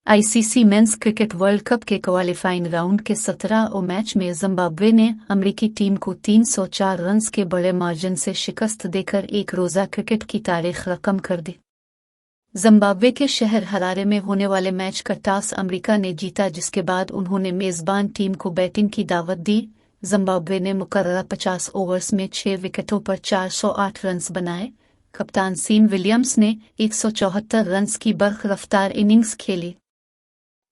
ICC men's cricket world cup के qualifying round के 17 match में जिम्बाब्वे ने अमेरिकी टीम को 304 रन्स के बड़े मार्जिन से शिकस्त देकर एक रोज़ा क्रिकेट की तारीख रकम कर दी। जिम्बाब्वे के शहर हरारे में होने वाले मैच का टॉस अमेरिका ने जीता, जिसके बाद उन्होंने मेज़बान टीम को बैटिंग की दावत दी। जिम्बाब्वे ने मुकर्ररा 50 ओवर्स में 6 विकेटों पर 408 रन्स बनाए। कप्तान सीन विलियम्स ने 174 रन्स की बर्ख रफ्तार इनिंग्स खेली।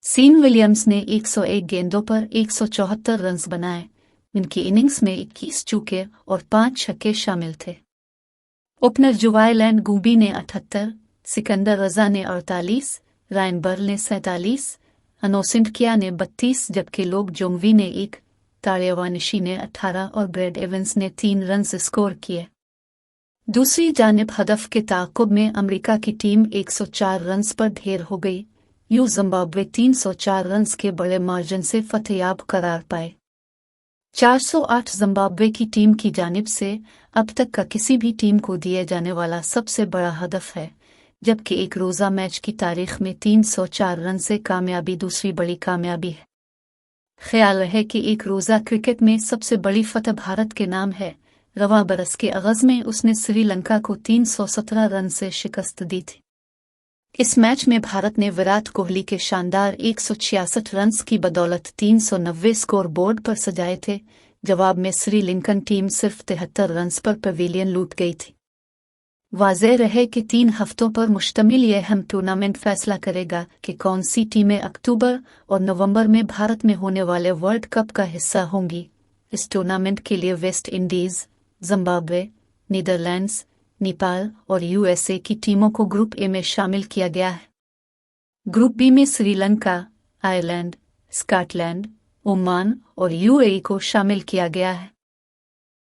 सीन विलियम्स ने 101 गेंदों पर 174 रन्स बनाए। इनकी इनिंग्स में 21 चौके और 5 छक्के शामिल थे। ओपनर जुवाइलैंड गूबी ने 78, सिकंदर रजा ने 48, रायन बर्ल ने 47, अनोसिंडकिया ने 32, जबकि लोक जोंगवी ने 1, तारेवानिशी ने 18 और ब्रैड एवंस ने 3 रन्स स्कोर किए। दूसरी जानिब हदफ के ताक़ुब में अमेरिका की टीम 104 रन्स पर ढेर हो गई। जिम्बाब्वे 304 रन्स के बड़े मार्जिन से फतेहयाब करार पाए। 408 जिम्बाब्वे की टीम की जानिब से अब तक का किसी भी टीम को दिए जाने वाला सबसे बड़ा हदफ है, जबकि एक रोज़ा मैच की तारीख में 304 रन से कामयाबी दूसरी बड़ी कामयाबी है। ख्याल रहे कि एक रोज़ा क्रिकेट में सबसे बड़ी फतह भारत के नाम है। रवां बरस के आगाज़ में उसने श्रीलंका को 317 रन से शिकस्त दी थी। इस मैच में भारत ने विराट कोहली के शानदार 166 रन्स की बदौलत 390 स्कोर बोर्ड पर सजाए थे। जवाब में श्रीलंकन टीम सिर्फ 73 रन्स पर पवेलियन लूट गई थी। वाज़ेह रहे कि 3 हफ्तों पर मुश्तमिल यह अहम टूर्नामेंट फैसला करेगा कि कौन सी टीमें अक्टूबर और नवंबर में भारत में होने वाले वर्ल्ड कप का हिस्सा होंगी। इस टूर्नामेंट के लिए West Indies, Zimbabwe, Netherlands, Nepal और यूएसए की टीमों को ग्रुप ए में शामिल किया गया है। ग्रुप बी में श्रीलंका, आयरलैंड, स्कॉटलैंड, ओमान और यूएई को शामिल किया गया है।